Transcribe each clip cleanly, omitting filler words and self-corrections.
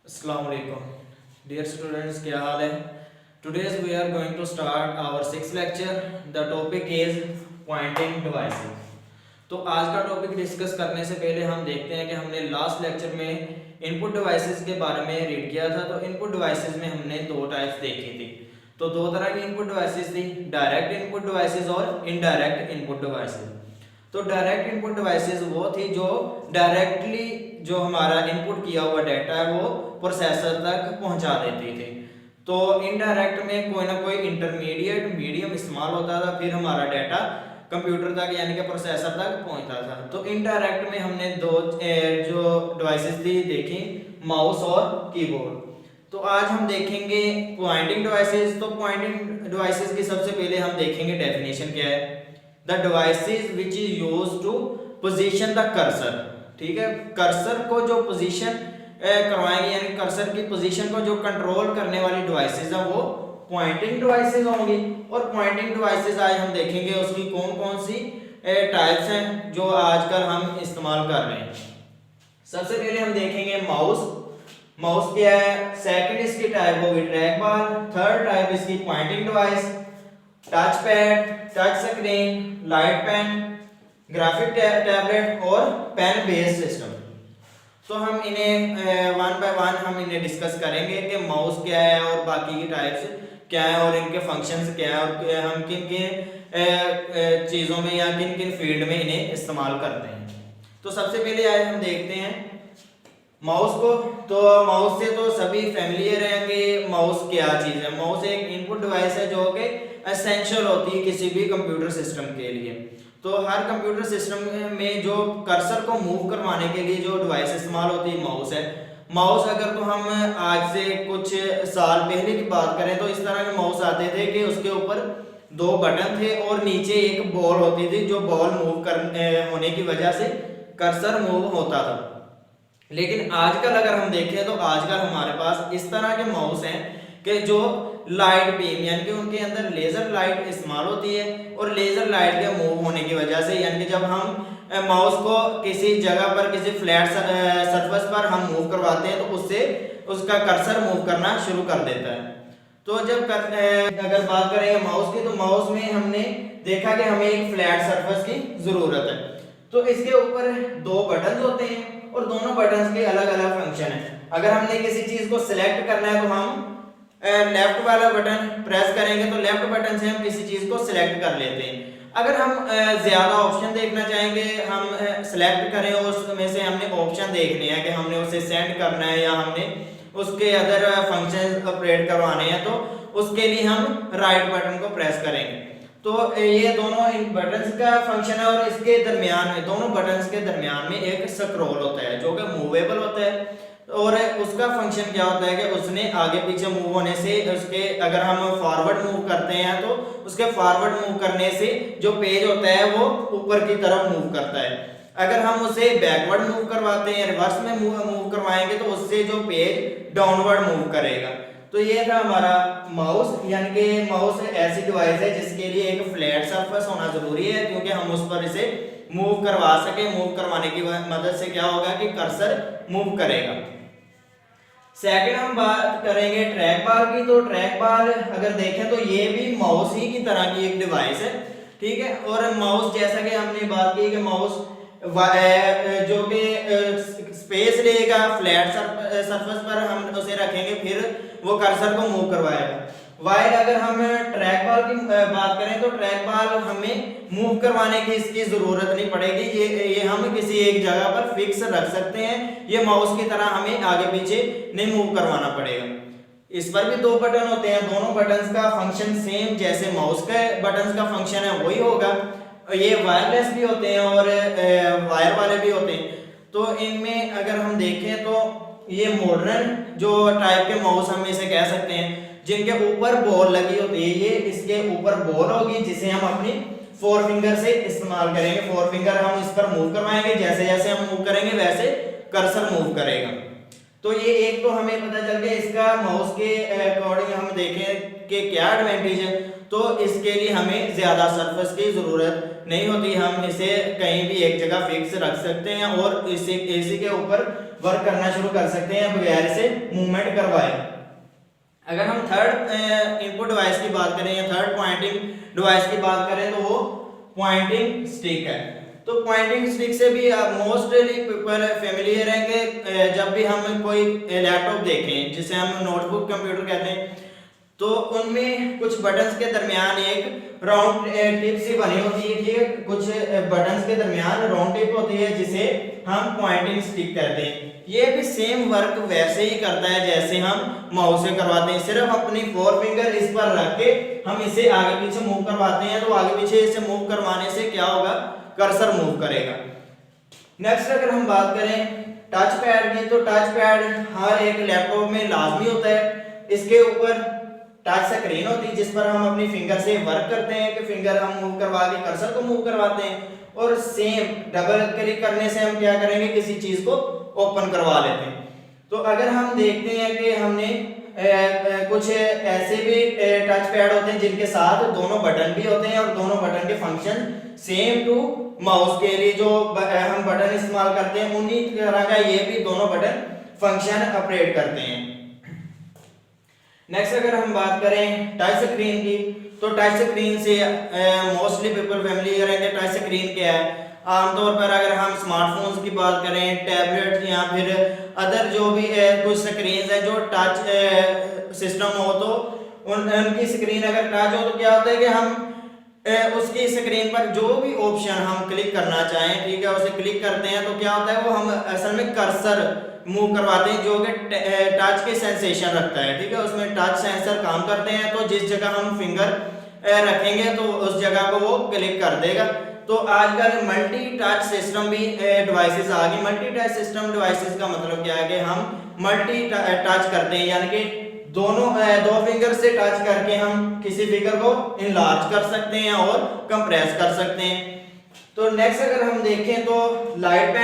Assalamu alaikum. Dear students, क्या हाल है? Today's we are going to start our sixth lecture. The topic is pointing devices. तो आज का topic discuss करने से पहले हम देखते हैं कि हमने लास्ट लेक्चर में इनपुट डिवाइसेस के बारे में रीड किया था। तो इनपुट डिवाइसेस में हमने दो टाइप्स देखी थी। तो दो तरह की इनपुट डिवाइसेस थी, डायरेक्ट इनपुट डिवाइसेस और इनडायरेक्ट इनपुट डिवाइसेस। तो डायरेक्ट इनपुट डिवाइसेस वो थी जो डायरेक्टली जो हमारा इनपुट किया हुआ डाटा है वो प्रोसेसर तक पहुंचा देती थी। तो इनडायरेक्ट में कोई ना कोई इंटरमीडिएट मीडियम इस्तेमाल होता था, फिर हमारा डाटा कंप्यूटर तक यानी कि प्रोसेसर तक पहुंचता था। तो इनडायरेक्ट में हमने दो जो डिवाइसेस थी देखी, माउस और कीबोर्ड। तो आज हम देखेंगे पॉइंटिंग डिवाइसेस। तो पॉइंटिंग डिवाइसेस की सबसे पहले हम देखेंगे डेफिनेशन क्या है। The devices which is used to position the cursor. ठीक है, कर्सर को जो पोजीशन करवाएंगे यानी कर्सर की पोजीशन को जो कंट्रोल करने वाली डिवाइसेस है वो पॉइंटिंग डिवाइसेस होंगी। और पॉइंटिंग डिवाइसेस आज हम देखेंगे उसकी कौन कौन सी टाइप्स हैं जो आजकल हम इस्तेमाल कर रहे हैं। सबसे पहले हम देखेंगे माउस। माउस क्या है? सेकंड इसकी टाइप होगी ट्रैक बार, थर्ड टाइप इसकी pointing device, touch pad, touch screen, light pen, graphic tablet और पेन बेस्ड सिस्टम। तो हम इन्हें वन बाय वन हम इन्हें डिस्कस करेंगे कि माउस क्या है और बाकी की टाइप्स क्या है और इनके फंक्शंस क्या है और हम किन किन चीज़ों में या किन किन फील्ड में इन्हें इस्तेमाल करते हैं। तो सबसे पहले आए हम देखते हैं माउस को। तो माउस से तो सभी फैमिलियर हैं कि माउस क्या चीज़ है। माउस एक इनपुट डिवाइस है जो कि एसेंशियल होती है किसी भी कंप्यूटर सिस्टम के लिए। तो हर कंप्यूटर सिस्टम में जो कर्सर को मूव करवाने के लिए जो डिवाइस इस्तेमाल होती है माउस है। माउस अगर तो हम आज से कुछ साल पहले की बात करें तो इस तरह के माउस आते थे कि उसके ऊपर दो बटन थे और नीचे एक बॉल होती थी जो बॉल मूव होने की वजह से कर्सर मूव होता था। लेकिन आजकल अगर हम देखें तो आजकल हमारे पास इस तरह के माउस हैं कि जो लाइट बीम यानी कि उनके अंदर लेजर लाइट इस्तेमाल होती है और लेजर लाइट के मूव होने की वजह से यानी कि जब हम माउस को किसी जगह पर किसी फ्लैट सरफेस पर हम मूव करवाते हैं तो उससे उसका कर्सर मूव करना शुरू कर देता है। तो जब अगर बात करें माउस की तो माउस में हमने देखा कि हमें एक फ्लैट सरफेस की जरूरत है। तो इसके ऊपर दो बटन होते हैं और दोनों बटन के अलग अलग फंक्शन है। अगर हमने किसी चीज को सिलेक्ट करना है तो हम लेफ्ट वाला बटन प्रेस करेंगे तो लेफ्ट बटन से हम किसी चीज को सिलेक्ट कर लेते हैं। अगर हम ज्यादा ऑप्शन देखना चाहेंगे हम सिलेक्ट करें और उसमें से हमने ऑप्शन देखने हैं कि हमने उसे सेंड करना है या हमने उसके अदर फंक्शन ऑपरेट करवाने हैं तो उसके लिए हम राइट बटन को प्रेस करेंगे। तो ये दोनों इन बटन्स का फंक्शन है और इसके दरमियान में दोनों बटन्स के दरमियान में एक स्क्रॉल होता है जो कि मूवेबल होता है। और उसका फंक्शन क्या होता है कि उसने आगे पीछे मूव होने से उसके अगर हम फॉरवर्ड मूव करते हैं तो उसके फॉरवर्ड मूव करने से जो पेज होता है वो ऊपर की तरफ मूव करता है। अगर हम उसे बैकवर्ड मूव करवाते हैं रिवर्स में मूव करवाएंगे तो उससे जो पेज डाउनवर्ड मूव करेगा। तो ये था हमारा माउस यानी कि माउस ऐसी डिवाइस है जिसके लिए एक फ्लैट सरफेस होना जरूरी है क्योंकि हम उस पर इसे मूव करवा सके। मूव करवाने की मदद से क्या होगा कि कर्सर मूव करेगा। सेकंड हम बात करेंगे ट्रैक बार की। तो ट्रैक बार अगर देखें तो ये भी माउस ही की तरह की एक डिवाइस है। ठीक है, और माउस जैसा कि हमने बात की कि माउस जो कि स्पेस लेगा फ्लैट सरफेस पर हम उसे रखेंगे फिर वो कर्सर को मूव करवाएगा। वाइल अगर हम ट्रैक बार की बात करें तो ट्रैक बार हमें मूव करवाने की इसकी जरूरत नहीं पड़ेगी। ये हम किसी एक जगह पर फिक्स रख सकते हैं। ये माउस की तरह हमें आगे पीछे नहीं मूव करवाना पड़ेगा। इस पर भी दो बटन होते हैं, दोनों बटन्स का फंक्शन सेम जैसे माउस का बटन्स का फंक्शन है वही होगा। ये वायरलेस भी होते हैं और वायर वाले भी होते हैं। तो इनमें अगर हम देखें तो ये मॉडर्न जो टाइप के माउस हम इसे कह सकते हैं जिनके ऊपर बॉल लगी होती है। ये इसके ऊपर बॉल होगी जिसे हम अपनी फोर फिंगर से इस्तेमाल करेंगे। फोर फिंगर हम इस पर मूव करवाएंगे, जैसे जैसे हम मूव करेंगे वैसे कर्सर मूव करेगा। तो ये एक तो हमें पता चल गया, इसका माउस के अकॉर्डिंग हम देखें कि क्या एडवांटेज है। तो इसके लिए हमें ज़्यादा सरफेस की ज़रूरत नहीं होती, हम इसे कहीं भी एक जगह फिक्स रख सकते हैं और इसी के ऊपर वर्क करना शुरू कर सकते हैं बगैर इसे मूवमेंट करवाए। अगर हम थर्ड इनपुट डिवाइस की बात करें या थर्ड पॉइंटिंग डिवाइस की बात करें तो वो पॉइंटिंग स्टिक है। तो पॉइंटिंग स्टिक से भी मोस्टली पीपल फेमिलियर हैं कि जब भी हम कोई लैपटॉप देखें जिसे हम नोटबुक कंप्यूटर कहते हैं, तो उनमें कुछ बटन्स के दरमियान एक राउंड टिप सी बनी होती है, ठीक है, कुछ बटन्स के दरमियान राउंड टिप होती है जिसे हम पॉइंटिंग स्टिक कहते हैं। ये भी सेम वर्क वैसे ही करता है जैसे हम माउस से करवाते हैं, सिर्फ अपनी फोर फिंगर इस पर रख के हम इसे आगे पीछे मूव करवाते हैं। तो आगे पीछे इसे मूव करवाने से क्या होगा, कर्सर मूव करेगा। नेक्स्ट अगर हम बात करें टच पैड की, तो टच पैड हर एक लैपटॉप में लाजमी होता है। इसके ऊपर टच स्क्रीन होती है जिस पर हम अपनी फिंगर से वर्क करते हैं कि फिंगर हम मूव करवा के कर्सर को मूव करवाते हैं, और सेम डबल क्लिक करने से हम क्या करेंगे, किसी चीज को ओपन करवा लेते हैं। तो अगर हम देखते हैं कि हमने कुछ ऐसे भी टच पैड होते हैं जिनके साथ दोनों बटन भी होते हैं और दोनों बटन के फंक्शन सेम टू माउस के लिए जो हम बटन इस्तेमाल करते हैं उन्हीं तरह का ये भी दोनों बटन फंक्शन ऑपरेट करते हैं। नेक्स्ट अगर हम बात करें टच स्क्रीन की, तो टच स्क्रीन से मोस्टली पीपल फैमिलियर हैं कि टच स्क्रीन क्या है। आमतौर पर अगर हम स्मार्टफोन्स की बात करें, टैबलेट या फिर अदर जो भी कुछ स्क्रीन है जो टच सिस्टम हो, तो उनकी स्क्रीन अगर टच हो तो क्या होता है कि हम उसकी स्क्रीन पर जो भी ऑप्शन हम क्लिक करना चाहें, ठीक है, उसे क्लिक करते हैं तो क्या होता है, वो हम असल में कर्सर मूव करवाते हैं जो कि टच के सेंसेशन रखता है, ठीक है, उसमें टच सेंसर काम करते हैं। तो जिस जगह हम फिंगर रखेंगे तो उस जगह को वो क्लिक कर देगा। तो आजकल मल्टी टच सिस्टम भी डिवाइसेस आ गई। मल्टी टच सिस्टम डिवाइसेस का मतलब क्या है कि हम मल्टी टच करते हैं, यानी कि दो फिंगर से टच करके हम किसी फिगर को इनलार्ज कर सकते हैं और कंप्रेस कर सकते हैं। तो नेक्स्ट अगर हम देखें तो लाइट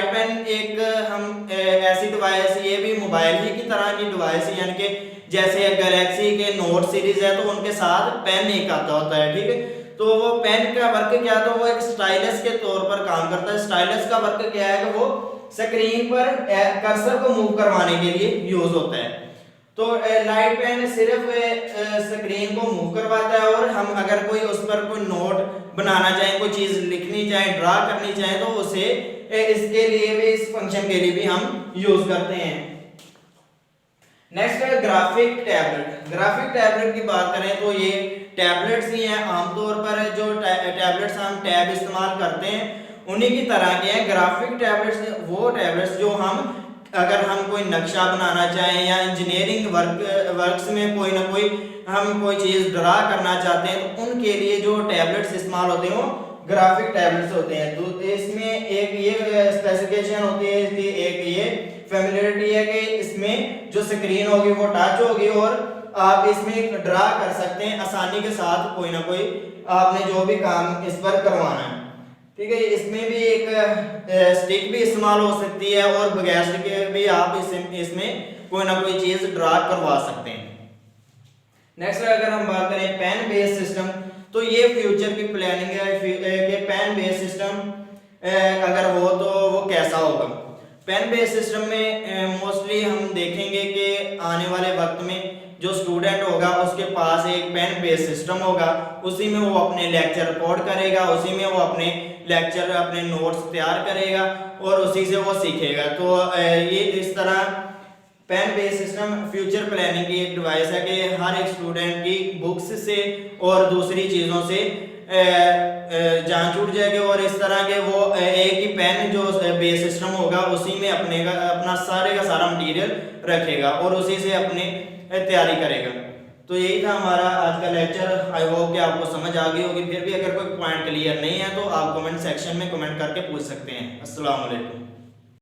पेन एक हम ऐसी डिवाइस, ये भी मोबाइल ही की तरह की डिवाइस है, यानी कि जैसे गैलेक्सी के नोट सीरीज है तो उनके साथ पेन एक आता होता है, ठीक है। तो वो पेन का वर्क क्या है, तो वो एक स्टाइलस के तौर पर काम करता है। स्टाइलस का वर्क क्या है कि वो स्क्रीन पर कर्सर को मूव करवाने के लिए यूज होता है। तो लाइट पेन सिर्फ स्क्रीन को मूव करवाता है, और हम अगर कोई उस पर कोई नोट बनाना चाहें, कोई चीज लिखनी चाहें, ड्रा करनी चाहें, तो उसे इसके लिए भी, इस फंक्शन के लिए भी हम यूज करते हैं। नेक्स्ट है ग्राफिक टैबलेट। ग्राफिक टैबलेट की बात करें तो ये टैबलेट्स ही हैं। आमतौर पर जो टैबलेट्स हम टैब इस्तेमाल करते हैं उन्हीं की तरह के हैं। ग्राफिक टैबलेट्स वो टैबलेट्स जो हम अगर हम कोई नक्शा बनाना चाहें या इंजीनियरिंग वर्क्स में कोई ना कोई हम कोई चीज़ ड्रा करना चाहते हैं, तो उनके लिए जो टैबलेट्स इस्तेमाल होते हैं वो ग्राफिक टैबलेट्स होते हैं। तो इसमें एक ये स्पेसिफिकेशन होती है, इसकी एक ये फैमिलियरिटी है कि इसमें जो स्क्रीन होगी वो टच होगी और आप इसमें ड्रा कर सकते हैं आसानी के साथ, कोई ना कोई आपने जो भी काम इस पर करवाना है, ठीक है। इसमें भी एक स्टिक भी इस्तेमाल हो सकती है और बगैर स्टिक के भी आप इसमें कोई ना कोई चीज ड्रा करवा सकते हैं। नेक्स्ट अगर हम बात करें पेन बेस्ड सिस्टम, तो ये फ्यूचर की प्लानिंग है कि पेन बेस्ड सिस्टम अगर हो तो वो कैसा होगा। पेन बेस्ड सिस्टम में मोस्टली हम देखेंगे कि आने वाले वक्त में जो स्टूडेंट होगा उसके पास एक पेन बेस्ड सिस्टम होगा, उसी में वो अपने लेक्चर रिकॉर्ड करेगा, उसी में वो अपने लेक्चर अपने नोट्स तैयार करेगा और उसी से वो सीखेगा। तो ये इस तरह pen based system future planning की एक डिवाइस है कि हर एक स्टूडेंट की बुक्स से और दूसरी चीज़ों से जान छूट जाएगी और इस तरह के वो एक ही पेन जो बेस सिस्टम होगा उसी में अपना सारे का सारा मटेरियल रखेगा और उसी से अपने तैयारी करेगा। तो यही था हमारा आज का लेक्चर। आई होप कि आपको समझ आ गई होगी। फिर भी अगर कोई पॉइंट क्लियर नहीं है तो आप कमेंट सेक्शन में कमेंट करके पूछ सकते हैं। अस्सलाम वालेकुम।